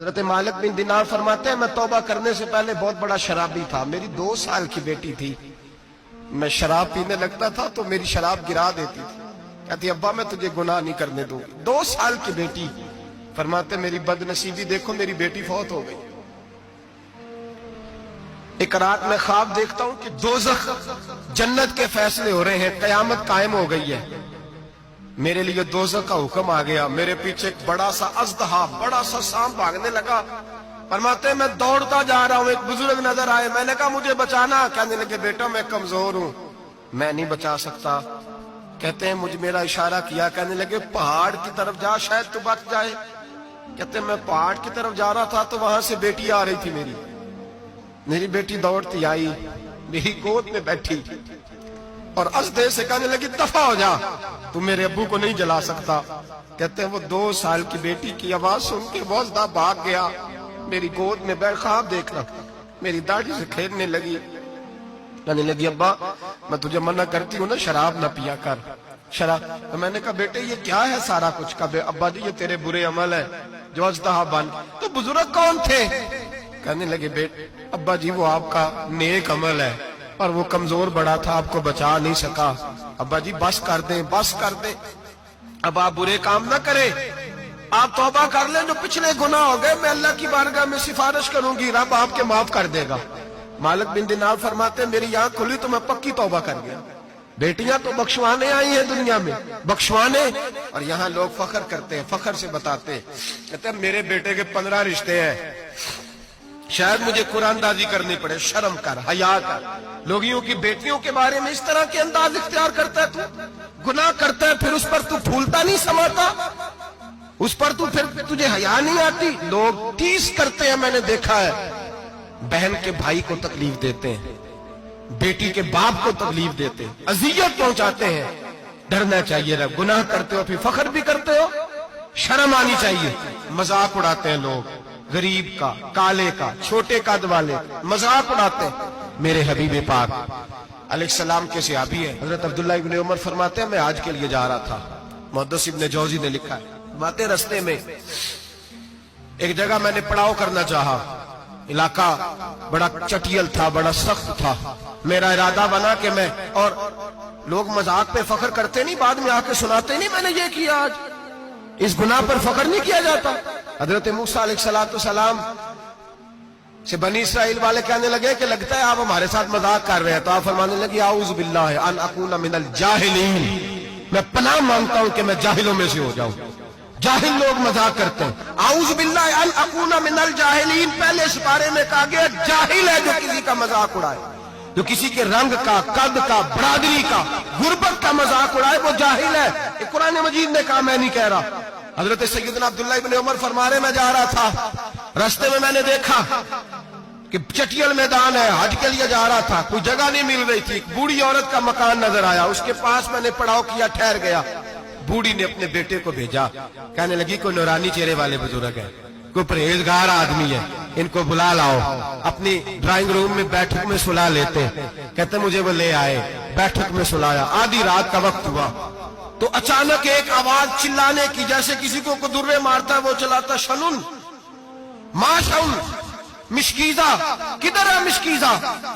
حضرت مالک بن دینار فرماتے ہیں میں توبہ کرنے سے پہلے بہت بڑا شرابی تھا. میری 2 سال کی بیٹی تھی. میں شراب پینے لگتا تھا تو میری شراب گرا دیتی تھی. کہتی ابا میں تجھے گناہ نہیں کرنے دوں گی. 2 سال کی بیٹی. فرماتے میری بد نصیبی دیکھو میری بیٹی فوت ہو گئی. ایک رات میں خواب دیکھتا ہوں کہ دوزخ جنت کے فیصلے ہو رہے ہیں, قیامت قائم ہو گئی ہے. میرے لیے دوزخ کا حکم آ گیا. میرے پیچھے ایک بڑا سا اژدہا, بڑا سا سانپ بھاگنے لگا. فرماتے ہیں میں دوڑتا جا رہا ہوں, ایک بزرگ نظر آئے. میں نے کہا مجھے بچانا. کہنے لگے بیٹا میں کمزور ہوں, میں نہیں بچا سکتا. کہتے ہیں مجھے میرا اشارہ کیا, کہنے لگے پہاڑ کی طرف جا شاید تو بچ جائے. کہتے ہیں میں پہاڑ کی طرف جا رہا تھا تو وہاں سے بیٹی آ رہی تھی. میری بیٹی دوڑتی آئی, میری گود میں بیٹھی اور اژدہے سے کہنے لگی دفع ہو جا, تو میرے ابو کو نہیں جلا سکتا. کہتے ہیں وہ 2 سال کی بیٹی کی آواز سن کے وہ اژدہا بھاگ گیا. میری گود میں بیٹھ خواب دیکھنا, میری داڑھی سے کھیلنے لگی. کہنے لگی ابا میں تجھے منع کرتی ہوں نا شراب نہ پیا کر. شراب. تو میں نے کہا بیٹے یہ کیا ہے سارا کچھ. کہا ابا جی یہ تیرے برے عمل ہے جو اژدہا بن. تو بزرگ کون تھے؟ کہنے لگے بیٹے ابا جی وہ آپ کا نیک عمل ہے اور وہ کمزور بڑا تھا, آپ کو بچا نہیں سکا. ابا جی بس کر دیں, بس کر دیں. اب آپ برے کام نہ کریں, آپ توبہ کر لیں. جو پچھلے گناہ ہو گئے میں اللہ کی بارگاہ میں سفارش کروں گی, رب آپ کے معاف کر دے گا. مالک بن دینار فرماتے ہیں میری آنکھ کھلی تو میں پکی توبہ کر گیا. بیٹیاں تو بخشوانے آئی ہیں دنیا میں, بخشوانے. اور یہاں لوگ فخر کرتے ہیں, فخر سے بتاتے ہیں, کہتے ہیں میرے بیٹے کے 15 رشتے ہیں, شاید مجھے قرآن اندازی کرنی پڑے. شرم کر, حیا کر. لوگیوں کی بیٹیوں کے بارے میں اس طرح کے انداز اختیار کرتا ہے. تو گناہ کرتا ہے پھر اس پر تو پھولتا نہیں سماتا, اس پر تو پھر تجھے حیا نہیں آتی. لوگ ٹیز کرتے ہیں, میں نے دیکھا ہے. بہن کے بھائی کو تکلیف دیتے ہیں, بیٹی کے باپ کو تکلیف دیتے ہیں, اذیت پہنچاتے ہیں. ڈرنا چاہیے رب. گناہ کرتے ہو پھر فخر بھی کرتے ہو, شرم آنی چاہیے. مذاق اڑاتے ہیں لوگ, غریب کا, کالے کا, چھوٹے قد والے مذاق اڑاتے ہیں. میرے حبیب پاک علیہ السلام کے صحابی ہیں حضرت عبداللہ ابن عمر فرماتے ہیں میں حج کے لیے جا رہا تھا. محدث ابن جوزی نے لکھا ہے باتیں رستے میں ایک جگہ میں نے پڑاؤ کرنا چاہا. علاقہ بڑا چٹیل تھا, بڑا سخت تھا. میرا ارادہ بنا کہ میں, اور لوگ مذاق پہ فخر کرتے نہیں, بعد میں آ کے سناتے نہیں میں نے یہ کیا. آج اس گناہ پر فخر نہیں کیا جاتا. حضرت موسیٰ علیہ السلام سے بنی اسرائیل والے کہنے لگے کہ لگتا ہے آپ ہمارے ساتھ مذاق کر رہے ہیں. تو آپ فرمانے لگے اعوذ باللہ ان اکون من الجاہلین, میں پناہ مانگتا ہوں کہ میں جاہلوں میں سے ہو جاؤں. جاہل لوگ مذاق کرتے ہیں. اعوذ باللہ ان اکون من الجاہلین, پہلے اس بارے میں کہا گیا جاہل ہے جو کسی کا مذاق اڑائے, جو کسی کے رنگ کا, قد کا, برادری کا, غربت کا مذاق اڑائے وہ جاہل ہے. قرآن مجید نے کہا, میں نہیں کہہ رہا. حضرت سیدنا عبداللہ ابن عمر فرما رہے میں جا رہا تھا, رستے میں نے دیکھا کہ چٹیل میدان ہے, حج کے لیے جا رہا تھا, کوئی جگہ نہیں مل رہی تھی. ایک بوڑھی عورت کا مکان نظر آیا, اس کے پاس میں نے پڑاؤ کیا, ٹھہر گیا. بوڑھی نے اپنے بیٹے کو بھیجا, کہنے لگی کوئی نورانی چہرے والے بزرگ ہے, کوئی پرہیزگار آدمی ہے, ان کو بلا لاؤ. اپنی ڈرائنگ روم میں بیٹھک میں سلا لیتے. کہتے مجھے وہ لے آئے, بیٹھک میں سلایا. آدھی رات کا وقت ہوا تو اچانک ایک آواز چلانے کی, جیسے کسی کو درے مارتا ہے وہ چلاتا, شنن ما شن مشکیزہ, کدھر ہے مشکیزہ,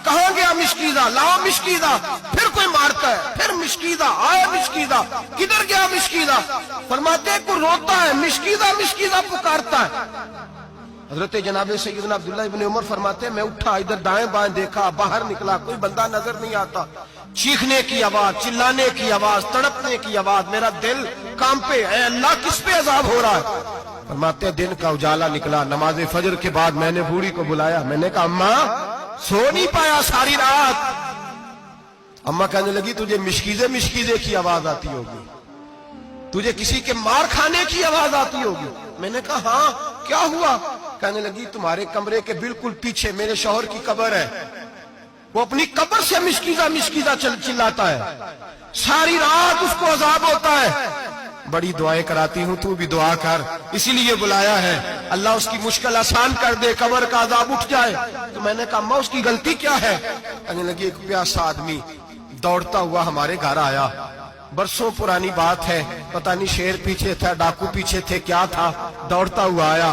کہاں گیا مشکیزہ, لاؤ مشکیزہ. پھر کوئی مارتا ہے, پھر مشکیزہ, آیا مشکیزہ, کدھر گیا مشکیزہ. فرماتے ہیں کوئی روتا ہے, مشکیزہ مشکیزہ پکارتا ہے. حضرت جناب سیدنا عبداللہ ابن عمر فرماتے ہیں میں اٹھا, ادھر دائیں بائیں دیکھا, باہر نکلا, کوئی بندہ نظر نہیں آتا. چیخنے کی آواز, چلانے کی آواز, تڑپنے کی آواز. میرا دل کانپے, اے اللہ کس پہ عذاب ہو رہا ہے. فرماتے ہیں دن کا اجالا نکلا, نماز فجر کے بعد میں نے بوڑھی کو بلایا. میں نے کہا اماں سو نہیں پایا ساری رات. اماں کہنے لگی تجھے مشکیزے کی آواز آتی ہوگی, تجھے کسی کے مار کھانے کی آواز آتی ہوگی. میں نے کہا ہاں کیا ہوا. کہنے لگی تمہارے کمرے کے بالکل پیچھے میرے شوہر کی قبر ہے, وہ اپنی قبر سے مشکیزہ چلاتا ہے, ساری رات اس کو عذاب ہوتا ہے. بڑی دعائیں کراتی ہوں, تو بھی دعا کر, اسی لیے بلایا ہے, اللہ اس کی مشکل آسان کر دے, قبر کا عذاب اٹھ جائے. تو میں نے کہا اماں اس کی غلطی کیا ہے. کہنے لگی ایک پیاسا آدمی دوڑتا ہوا ہمارے گھر آیا, برسوں پرانی بات ہے, پتہ نہیں شیر پیچھے تھا, ڈاکو پیچھے تھے, کیا تھا, دوڑتا ہوا آیا.